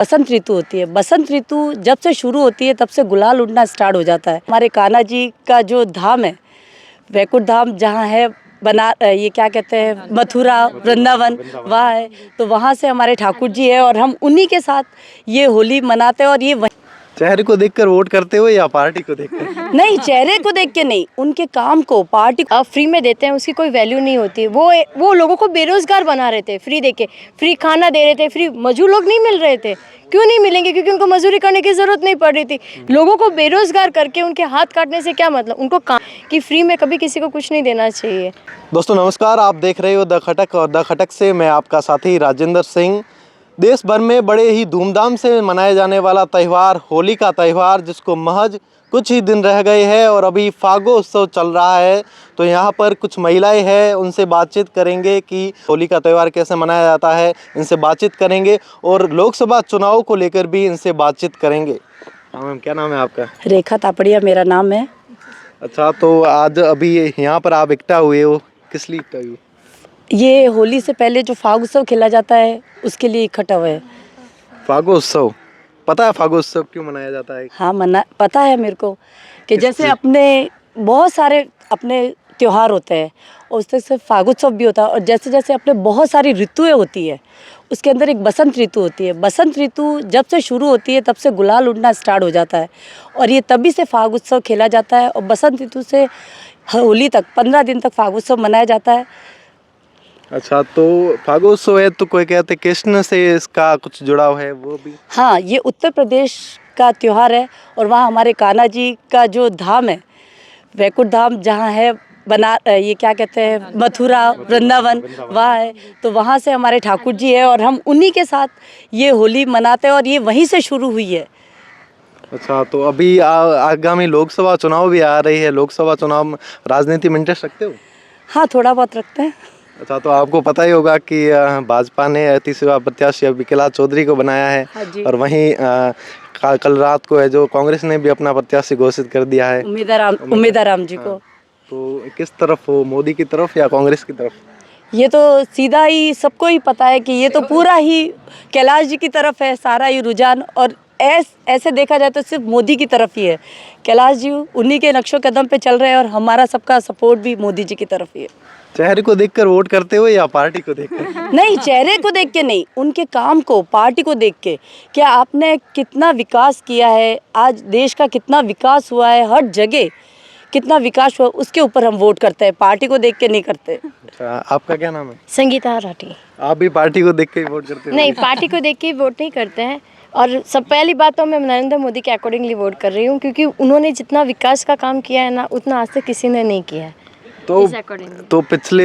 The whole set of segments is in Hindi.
बसंत ऋतु होती है। बसंत ऋतु जब से शुरू होती है तब से गुलाल उड़ना स्टार्ट हो जाता है। हमारे कान्हा जी का जो धाम है, वैकुंठ धाम जहाँ है, ये क्या कहते हैं, मथुरा वृंदावन, वहाँ है। तो वहाँ से हमारे ठाकुर जी है और हम उन्हीं के साथ ये होली मनाते हैं। और ये चेहरे को देखकर वोट करते हो या पार्टी को देखकर? नहीं, चेहरे को देख के नहीं, उनके काम को, पार्टी फ्री में देते हैं उसकी कोई वैल्यू नहीं होती। वो लोगों को बेरोजगार बना रहे थे, फ्री देके, फ्री खाना दे रहे थे, फ्री मजदूर लोग नहीं मिल रहे थे। क्यों नहीं मिलेंगे? क्योंकि उनको मजदूरी करने की जरूरत नहीं पड़ रही थी। लोगों को बेरोजगार करके उनके हाथ काटने से क्या मतलब? उनको काम कि फ्री में कभी किसी को कुछ नहीं देना चाहिए। दोस्तों नमस्कार, आप देख रहे हो द खटक और द खटक से मैं आपका साथी राजेंद्र सिंह। देश भर में बड़े ही धूमधाम से मनाए जाने वाला त्यौहार होली का त्यौहार, जिसको महज कुछ ही दिन रह गए हैं और अभी फागो उत्सव चल रहा है। तो यहाँ पर कुछ महिलाएं हैं, उनसे बातचीत करेंगे कि होली का त्यौहार कैसे मनाया जाता है, इनसे बातचीत करेंगे और लोकसभा चुनाव को लेकर भी इनसे बातचीत करेंगे। हाँ मैम, क्या नाम है आपका? रेखा तापड़िया मेरा नाम है। अच्छा, तो आज अभी यहाँ पर आप इकट्ठा हुए हो, किस लिए इकट्ठा हुए? ये होली से पहले जो फाग उत्सव खेला जाता है उसके लिए इकट्ठा हुए हैं। फागो उत्सव, पता है फागो उत्सव क्यों मनाया जाता है? हाँ, पता है मेरे को कि जैसे अपने बहुत सारे अपने त्योहार होते हैं और उससे से फागोत्सव भी होता है। और जैसे जैसे अपने बहुत सारी ऋतुएं होती है, उसके अंदर एक बसंत ऋतु होती है। बसंत ऋतु जब से शुरू होती है तब से गुलाल उड़ना स्टार्ट हो जाता है और ये तभी से फाग उत्सव खेला जाता है। और बसंत ऋतु से होली तक 15 दिन तक फाग उत्सव मनाया जाता है। अच्छा, तो फागोत्सव है तो कोई कहते कृष्ण से इसका कुछ जुड़ाव है, वो भी? हाँ, ये उत्तर प्रदेश का त्यौहार है और वहाँ हमारे कान्हा जी का जो धाम है, वैकुंठ धाम जहाँ है, ये क्या कहते हैं, मथुरा वृंदावन, वहाँ है। तो वहाँ से हमारे ठाकुर जी है और हम उन्हीं के साथ ये होली मनाते हैं और ये वहीं से शुरू हुई है। अच्छा, तो अभी आगामी लोकसभा चुनाव भी आ रही है। लोकसभा चुनाव में राजनीति में इंटरेस्ट रखते हो? हाँ, थोड़ा बहुत रखते हैं। अच्छा, तो आपको पता ही होगा कि भाजपा ने तीसरा प्रत्याशी विकला चौधरी को बनाया है। हाँ जी। और वहीं कल रात को है जो कांग्रेस ने भी अपना प्रत्याशी घोषित कर दिया है, उम्मीदवार जी को। तो किस तरफ हो, मोदी की तरफ या कांग्रेस की तरफ? ये तो सीधा ही सबको ही पता है कि ये तो पूरा ही कैलाश जी की तरफ है सारा ही रुझान। और ऐसे देखा जाए तो सिर्फ मोदी की तरफ ही है। कैलाश जी उन्हीं के नक्शो कदम पे चल रहे हैं और हमारा सबका सपोर्ट भी मोदी जी की तरफ ही है। चेहरे को देखकर वोट करते हो या पार्टी को देखकर? नहीं, चेहरे को देख के नहीं, उनके काम को, पार्टी को देख के। क्या आपने कितना विकास किया है, आज देश का कितना विकास हुआ है, हर जगह कितना विकास हुआ, उसके ऊपर हम वोट करते हैं, पार्टी को देख के नहीं करते। अच्छा, आपका क्या नाम है? संगीता राठी। आप भी पार्टी को देख के वोट करते हो? नहीं, पार्टी को देख के वोट नहीं करते हैं। और सब पहली बात तो मैं नरेंद्र मोदी के अकॉर्डिंगली वोट कर रही हूँ, क्योंकि उन्होंने जितना विकास का काम किया है ना, उतना आज तक किसी ने नहीं किया है। तो पिछले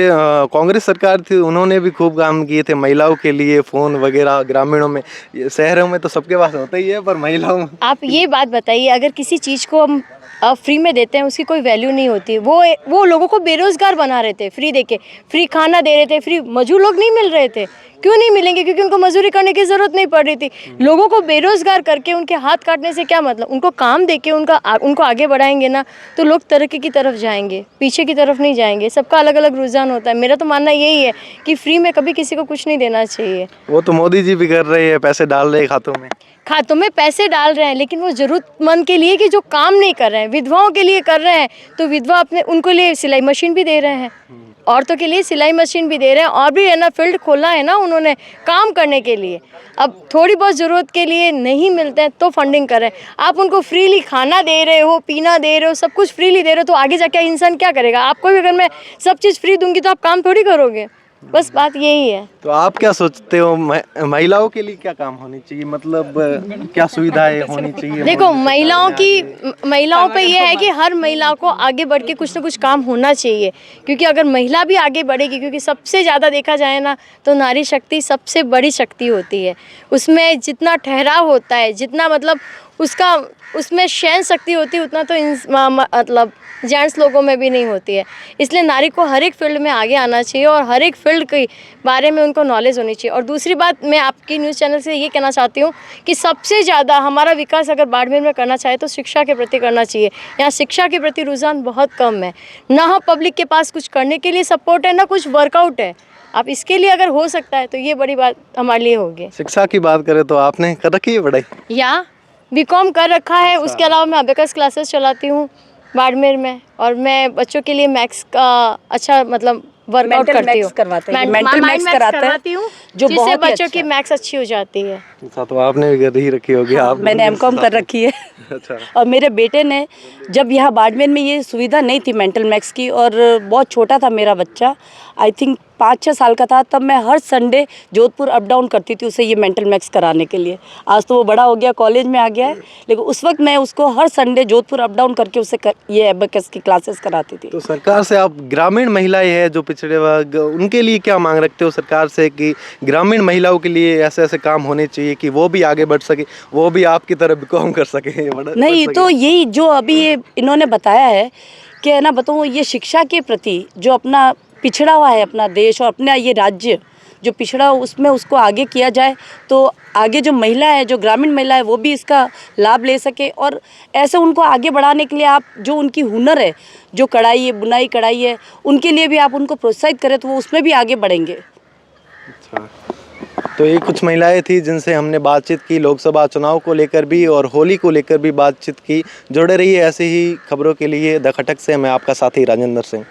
कांग्रेस सरकार थी, उन्होंने भी खूब काम किए थे महिलाओं के लिए, फोन वगैरह ग्रामीणों में। शहरों में तो सबके पास होता ही है, पर महिलाओं में। आप ये बात बताइए, अगर किसी चीज़ को हम फ्री में देते हैं उसकी कोई वैल्यू नहीं होती। वो लोगों को बेरोजगार बना रहे थे, फ्री देके, फ्री खाना दे रहे थे, फ्री मजदूर लोग नहीं मिल रहे थे। क्यों नहीं मिलेंगे? क्योंकि उनको मजदूरी करने की जरूरत नहीं पड़ रही थी। लोगों को बेरोजगार करके उनके हाथ काटने से क्या मतलब? उनको काम देके उनको आगे बढ़ाएंगे ना, तो लोग तरक्की की तरफ जाएंगे, पीछे की तरफ नहीं जाएंगे। सबका अलग अलग रुझान होता है। मेरा तो मानना यही है कि फ्री में कभी किसी को कुछ नहीं देना चाहिए। वो तो मोदी जी भी कर रहे हैं, पैसे डाल रहे हैं खातों में पैसे डाल रहे हैं, लेकिन वो जरूरतमंद के लिए कि जो काम नहीं कर रहे हैं, विधवाओं के लिए कर रहे हैं। तो विधवा उनको लिए सिलाई मशीन भी दे रहे हैं, औरतों के लिए सिलाई मशीन भी दे रहे हैं, और भी है ना, फील्ड खोला है ना उन्होंने काम करने के लिए। अब थोड़ी बहुत ज़रूरत के लिए नहीं मिलते हैं तो फंडिंग कर रहे हैं। आप उनको फ्रीली खाना दे रहे हो, पीना दे रहे हो, सब कुछ फ्रीली दे रहे हो, तो आगे जाके इंसान क्या करेगा? आपको भी अगर मैं सब चीज़ फ्री दूंगी तो आप काम थोड़ी करोगे। बस बात यही है। तो आप क्या सोचते हो, महिलाओं के लिए क्या काम होनी चाहिए, मतलब क्या सुविधाएं होनी चाहिए? देखो, महिलाओं पे ये है कि हर महिला को आगे बढ़ के कुछ ना कुछ काम होना चाहिए। क्योंकि अगर महिला भी आगे बढ़ेगी, क्योंकि सबसे ज़्यादा देखा जाए ना तो नारी शक्ति सबसे बड़ी शक्ति होती है। उसमें जितना ठहराव होता है, जितना मतलब उसमें सहन शक्ति होती है, उतना तो मतलब जेंट्स लोगों में भी नहीं होती है। इसलिए नारी को हर एक फील्ड में आगे आना चाहिए और हर एक फील्ड के बारे में उनको नॉलेज होनी चाहिए। और दूसरी बात, मैं आपकी न्यूज़ चैनल से ये कहना चाहती हूँ कि सबसे ज़्यादा हमारा विकास अगर बाड़मेर में करना चाहे तो शिक्षा के प्रति करना चाहिए। यहाँ शिक्षा के प्रति रुझान बहुत कम है, ना पब्लिक के पास कुछ करने के लिए सपोर्ट है, ना कुछ वर्कआउट है। आप इसके लिए अगर हो सकता है तो ये बड़ी बात हमारे लिए होगी। शिक्षा की बात करें तो आपने कर रखी है पढ़ाई? या बीकॉम कर रखा है, उसके अलावा मैं अबेकस क्लासेस चलाती हूँ बाड़मेर में, और मैं बच्चों के लिए मैथ्स का अच्छा मतलब वर्कआउट Mental करती maths हूँ। करवाते हैं, मैं mental mind maths maths कराते हैं, करवाती हूँ, जो जिससे बहुत ही बच्चों की अच्छा है। मैथ्स अच्छी हो जाती है। अच्छा, तो आपने भी कर ही रखी होगी आप? मैंने एमकॉम कर रखी है। अच्छा। और मेरे बेटे ने, जब यहाँ बाड़मेर में ये सुविधा नहीं थी मेंटल मैथ्स की, और बहुत छोटा था मेरा बच्चा, आई थिंक 5-6 साल का था, तब मैं हर संडे जोधपुर अप डाउन करती थी उसे ये मेंटल मैथ्स कराने के लिए। आज तो वो बड़ा हो गया, कॉलेज में आ गया है, लेकिन उस वक्त मैं उसको हर संडे जोधपुर अप डाउन करके उसे ये एबेकस की क्लासेस कराती थी। तो सरकार से आप ग्रामीण महिलाएं हैं जो पिछड़े वर्ग, उनके लिए क्या मांग रखते हो सरकार से कि ग्रामीण महिलाओं के लिए ऐसे ऐसे काम होने चाहिए कि वो भी आगे बढ़ सके, वो भी आपकी तरह बीकॉम कर सके? नहीं तो यही जो अभी ये इन्होंने बताया है कि है ना, बताऊँ, ये शिक्षा के प्रति जो अपना पिछड़ा हुआ है अपना देश और अपना ये राज्य जो पिछड़ा हो, उसमें उसको आगे किया जाए, तो आगे जो महिला है, जो ग्रामीण महिला है, वो भी इसका लाभ ले सके। और ऐसे उनको आगे बढ़ाने के लिए आप जो उनकी हुनर है, जो कढ़ाई है, बुनाई कढ़ाई है, उनके लिए भी आप उनको प्रोत्साहित करें तो वो उसमें भी आगे बढ़ेंगे। अच्छा, तो ये कुछ महिलाएं थी जिनसे हमने बातचीत की लोकसभा चुनाव को लेकर भी और होली को लेकर भी बातचीत की। जुड़े रहिए ऐसे ही खबरों के लिए द खटक से। मैं आपका साथी राजेंद्र सिंह।